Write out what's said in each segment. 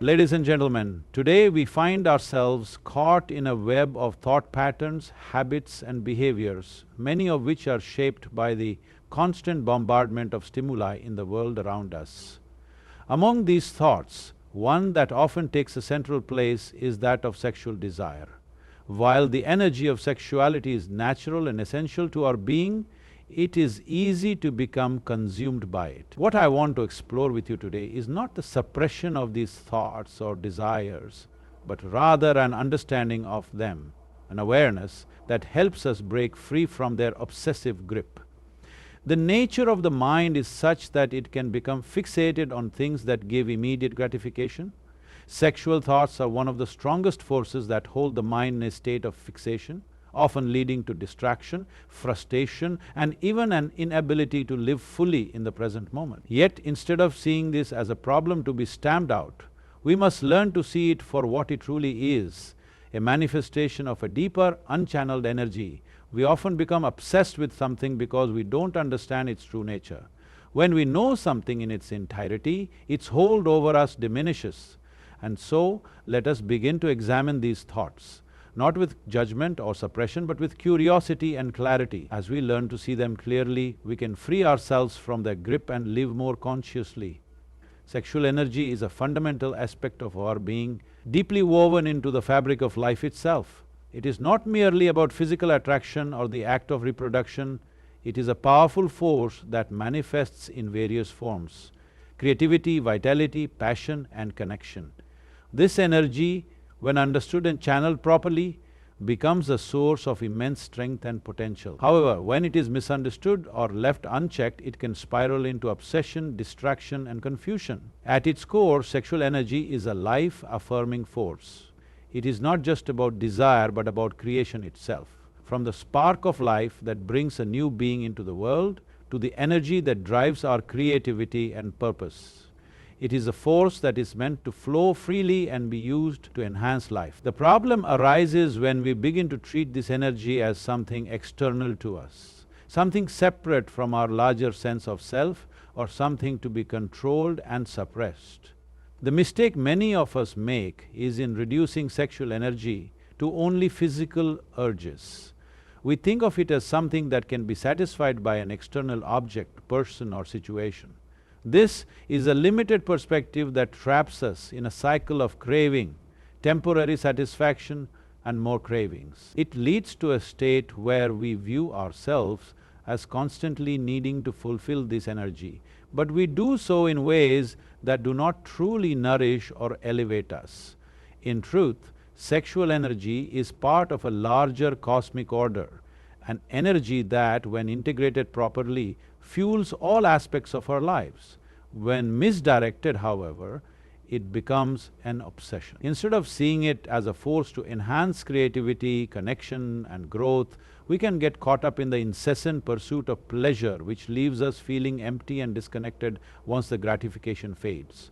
Ladies and gentlemen, today we find ourselves caught in a web of thought patterns, habits and behaviors, many of which are shaped by the constant bombardment of stimuli in the world around us. Among these thoughts, one that often takes a central place is that of sexual desire. While the energy of sexuality is natural and essential to our being, it is easy to become consumed by it. What I want to explore with you today is not the suppression of these thoughts or desires, but rather an understanding of them, an awareness that helps us break free from their obsessive grip. The nature of the mind is such that it can become fixated on things that give immediate gratification. Sexual thoughts are one of the strongest forces that hold the mind in a state of fixation, often leading to distraction, frustration, and even an inability to live fully in the present moment. Yet, instead of seeing this as a problem to be stamped out, we must learn to see it for what it truly is, a manifestation of a deeper, unchanneled energy. We often become obsessed with something because we don't understand its true nature. When we know something in its entirety, its hold over us diminishes. And so, let us begin to examine these thoughts, not with judgment or suppression, but with curiosity and clarity. As we learn to see them clearly, we can free ourselves from their grip and live more consciously. Sexual energy is a fundamental aspect of our being, deeply woven into the fabric of life itself. It is not merely about physical attraction or the act of reproduction, it is a powerful force that manifests in various forms: creativity, vitality, passion and connection. This energy, when understood and channeled properly, becomes a source of immense strength and potential. However, when it is misunderstood or left unchecked, it can spiral into obsession, distraction and confusion. At its core, sexual energy is a life-affirming force. It is not just about desire, but about creation itself. From the spark of life that brings a new being into the world, to the energy that drives our creativity and purpose. It is a force that is meant to flow freely and be used to enhance life. The problem arises when we begin to treat this energy as something external to us, something separate from our larger sense of self, or something to be controlled and suppressed. The mistake many of us make is in reducing sexual energy to only physical urges. We think of it as something that can be satisfied by an external object, person or situation. This is a limited perspective that traps us in a cycle of craving, temporary satisfaction and more cravings. It leads to a state where we view ourselves as constantly needing to fulfill this energy, but we do so in ways that do not truly nourish or elevate us. In truth, sexual energy is part of a larger cosmic order, an energy that, when integrated properly, fuels all aspects of our lives. When misdirected, however, it becomes an obsession. Instead of seeing it as a force to enhance creativity, connection and growth, we can get caught up in the incessant pursuit of pleasure, which leaves us feeling empty and disconnected once the gratification fades.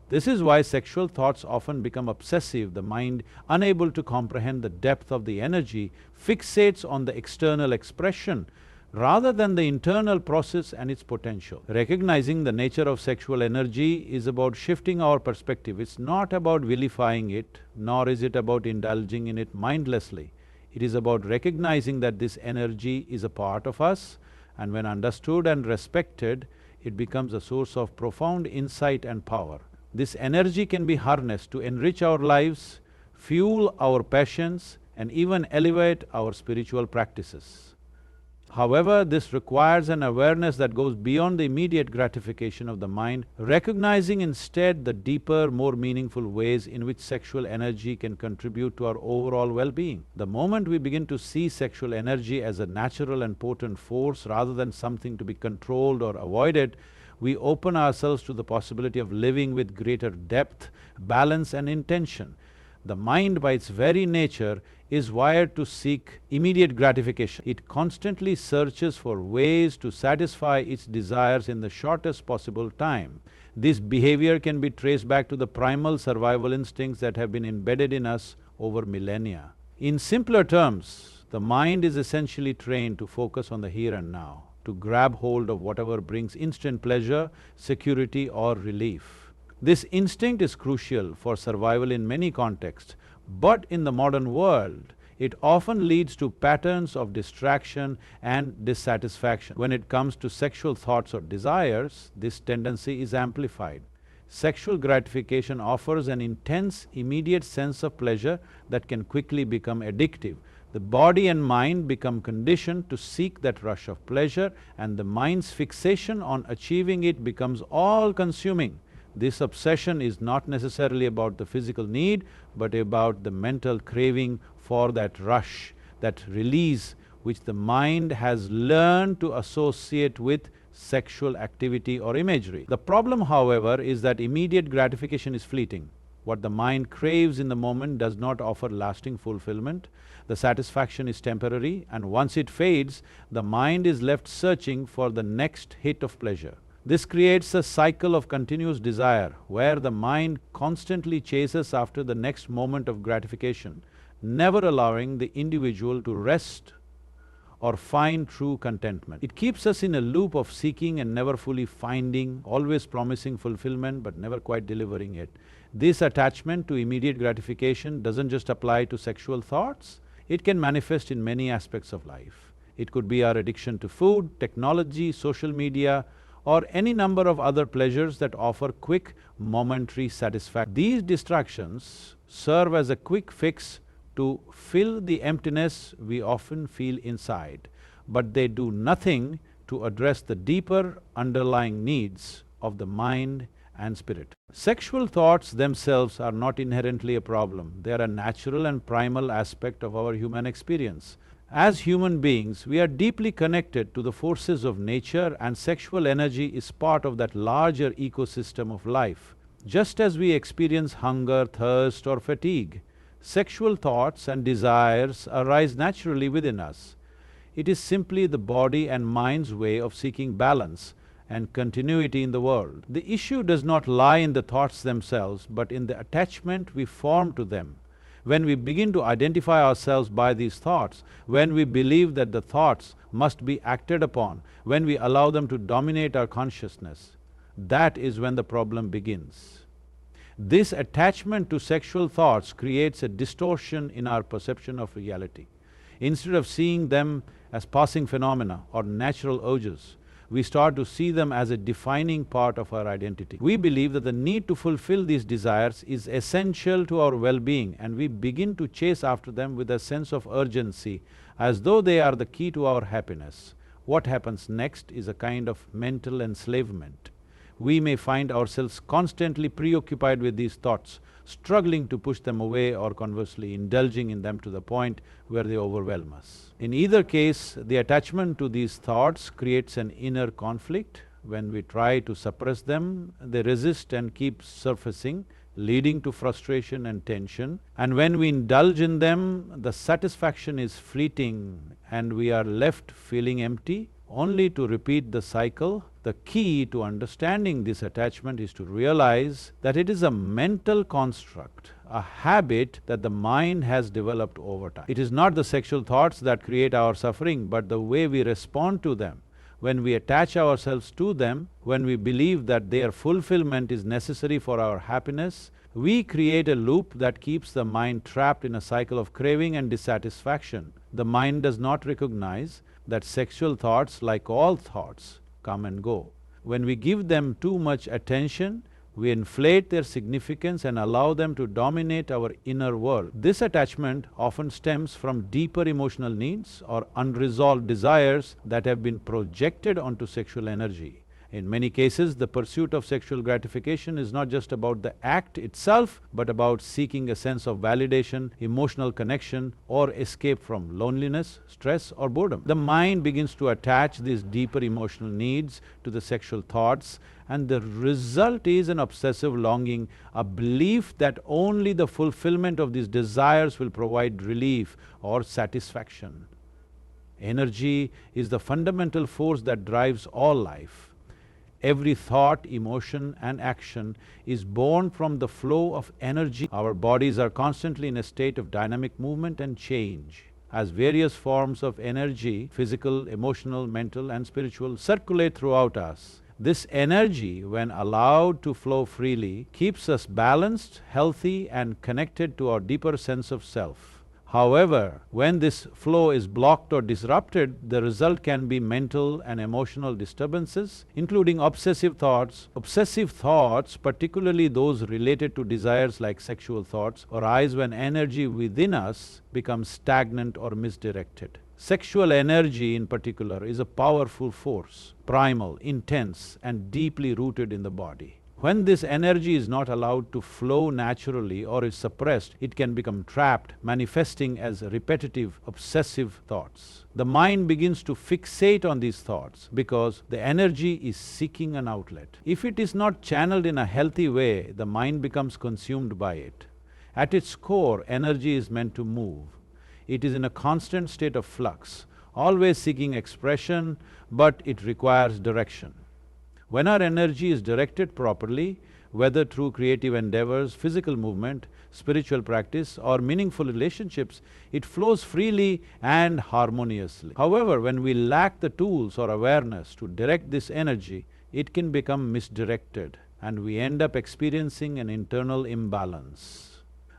This is why sexual thoughts often become obsessive. The mind, unable to comprehend the depth of the energy, fixates on the external expression rather than the internal process and its potential. Recognizing the nature of sexual energy is about shifting our perspective. It's not about vilifying it, nor is it about indulging in it mindlessly. It is about recognizing that this energy is a part of us, and when understood and respected, it becomes a source of profound insight and power. This energy can be harnessed to enrich our lives, fuel our passions, and even elevate our spiritual practices. However, this requires an awareness that goes beyond the immediate gratification of the mind, recognizing instead the deeper, more meaningful ways in which sexual energy can contribute to our overall well-being. The moment we begin to see sexual energy as a natural and potent force rather than something to be controlled or avoided, we open ourselves to the possibility of living with greater depth, balance and intention. The mind, by its very nature, is wired to seek immediate gratification. It constantly searches for ways to satisfy its desires in the shortest possible time. This behavior can be traced back to the primal survival instincts that have been embedded in us over millennia. In simpler terms, the mind is essentially trained to focus on the here and now, to grab hold of whatever brings instant pleasure, security or relief. This instinct is crucial for survival in many contexts, but in the modern world, it often leads to patterns of distraction and dissatisfaction. When it comes to sexual thoughts or desires, this tendency is amplified. Sexual gratification offers an intense, immediate sense of pleasure that can quickly become addictive. The body and mind become conditioned to seek that rush of pleasure, and the mind's fixation on achieving it becomes all-consuming. This obsession is not necessarily about the physical need, but about the mental craving for that rush, that release which the mind has learned to associate with sexual activity or imagery. The problem, however, is that immediate gratification is fleeting. What the mind craves in the moment does not offer lasting fulfillment. The satisfaction is temporary, and once it fades, the mind is left searching for the next hit of pleasure. This creates a cycle of continuous desire, where the mind constantly chases after the next moment of gratification, never allowing the individual to rest or find true contentment. It keeps us in a loop of seeking and never fully finding, always promising fulfillment but never quite delivering it. This attachment to immediate gratification doesn't just apply to sexual thoughts, it can manifest in many aspects of life. It could be our addiction to food, technology, social media, or any number of other pleasures that offer quick, momentary satisfaction. These distractions serve as a quick fix to fill the emptiness we often feel inside, but they do nothing to address the deeper underlying needs of the mind and spirit. Sexual thoughts themselves are not inherently a problem. They are a natural and primal aspect of our human experience. As human beings, we are deeply connected to the forces of nature, and sexual energy is part of that larger ecosystem of life. Just as we experience hunger, thirst, or fatigue, sexual thoughts and desires arise naturally within us. It is simply the body and mind's way of seeking balance and continuity in the world. The issue does not lie in the thoughts themselves, but in the attachment we form to them. When we begin to identify ourselves by these thoughts, when we believe that the thoughts must be acted upon, when we allow them to dominate our consciousness, that is when the problem begins. This attachment to sexual thoughts creates a distortion in our perception of reality. Instead of seeing them as passing phenomena or natural urges, we start to see them as a defining part of our identity. We believe that the need to fulfill these desires is essential to our well-being, and we begin to chase after them with a sense of urgency, as though they are the key to our happiness. What happens next is a kind of mental enslavement. We may find ourselves constantly preoccupied with these thoughts, struggling to push them away, or conversely indulging in them to the point where they overwhelm us. In either case, the attachment to these thoughts creates an inner conflict. When we try to suppress them, they resist and keep surfacing, leading to frustration and tension. And when we indulge in them, the satisfaction is fleeting and we are left feeling empty, only to repeat the cycle. The key to understanding this attachment is to realize that it is a mental construct, a habit that the mind has developed over time. It is not the sexual thoughts that create our suffering, but the way we respond to them. When we attach ourselves to them, when we believe that their fulfillment is necessary for our happiness, we create a loop that keeps the mind trapped in a cycle of craving and dissatisfaction. The mind does not recognize that sexual thoughts, like all thoughts, come and go. When we give them too much attention, we inflate their significance and allow them to dominate our inner world. This attachment often stems from deeper emotional needs or unresolved desires that have been projected onto sexual energy. In many cases, the pursuit of sexual gratification is not just about the act itself, but about seeking a sense of validation, emotional connection, or escape from loneliness, stress, or boredom. The mind begins to attach these deeper emotional needs to the sexual thoughts, and the result is an obsessive longing, a belief that only the fulfillment of these desires will provide relief or satisfaction. Energy is the fundamental force that drives all life. Every thought, emotion, and action is born from the flow of energy. Our bodies are constantly in a state of dynamic movement and change. As various forms of energy, physical, emotional, mental, and spiritual, circulate throughout us, This energy, when allowed to flow freely, keeps us balanced, healthy, and connected to our deeper sense of self. However, when this flow is blocked or disrupted, the result can be mental and emotional disturbances, including obsessive thoughts. Obsessive thoughts, particularly those related to desires like sexual thoughts, arise when energy within us becomes stagnant or misdirected. Sexual energy, in particular, is a powerful force, primal, intense, and deeply rooted in the body. When this energy is not allowed to flow naturally or is suppressed, it can become trapped, manifesting as repetitive, obsessive thoughts. The mind begins to fixate on these thoughts because the energy is seeking an outlet. If it is not channeled in a healthy way, the mind becomes consumed by it. At its core, energy is meant to move. It is in a constant state of flux, always seeking expression, but it requires direction. When our energy is directed properly, whether through creative endeavors, physical movement, spiritual practice, or meaningful relationships, it flows freely and harmoniously. However, when we lack the tools or awareness to direct this energy, it can become misdirected, and we end up experiencing an internal imbalance.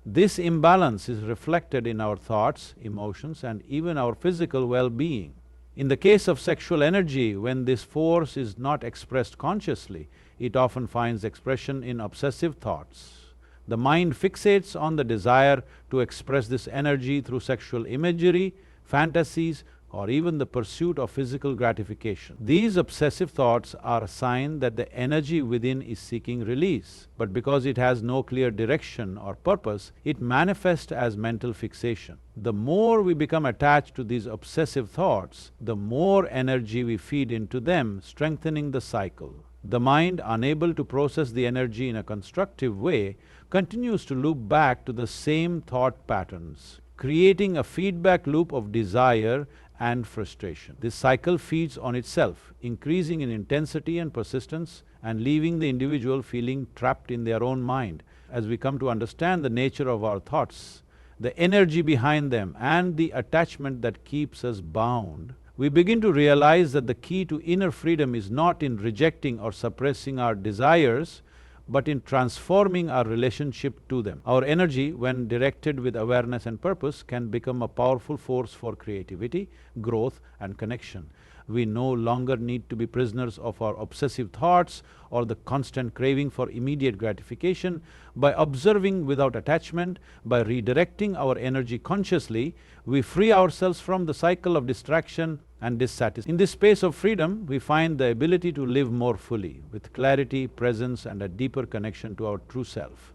This imbalance is reflected in our thoughts, emotions, and even our physical well-being. In the case of sexual energy, when this force is not expressed consciously, it often finds expression in obsessive thoughts. The mind fixates on the desire to express this energy through sexual imagery, fantasies, or even the pursuit of physical gratification. These obsessive thoughts are a sign that the energy within is seeking release, but because it has no clear direction or purpose, it manifests as mental fixation. The more we become attached to these obsessive thoughts, the more energy we feed into them, strengthening the cycle. The mind, unable to process the energy in a constructive way, continues to loop back to the same thought patterns, creating a feedback loop of desire and frustration. This cycle feeds on itself, increasing in intensity and persistence, and leaving the individual feeling trapped in their own mind. As we come to understand the nature of our thoughts, the energy behind them, and the attachment that keeps us bound, we begin to realize that the key to inner freedom is not in rejecting or suppressing our desires, but in transforming our relationship to them. Our energy, when directed with awareness and purpose, can become a powerful force for creativity, growth, and connection. We no longer need to be prisoners of our obsessive thoughts or the constant craving for immediate gratification. By observing without attachment, by redirecting our energy consciously, we free ourselves from the cycle of distraction and dissatisfaction. In this space of freedom, we find the ability to live more fully, with clarity, presence, and a deeper connection to our true self.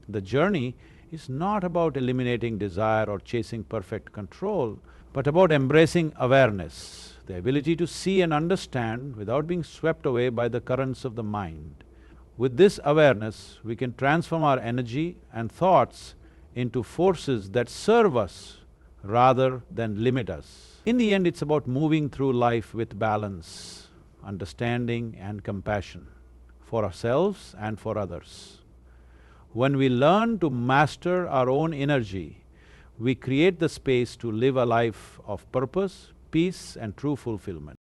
The journey is not about eliminating desire or chasing perfect control, but about embracing awareness, the ability to see and understand without being swept away by the currents of the mind. With this awareness, we can transform our energy and thoughts into forces that serve us rather than limit us. In the end, it's about moving through life with balance, understanding, and compassion for ourselves and for others. When we learn to master our own energy, we create the space to live a life of purpose, peace, and true fulfillment.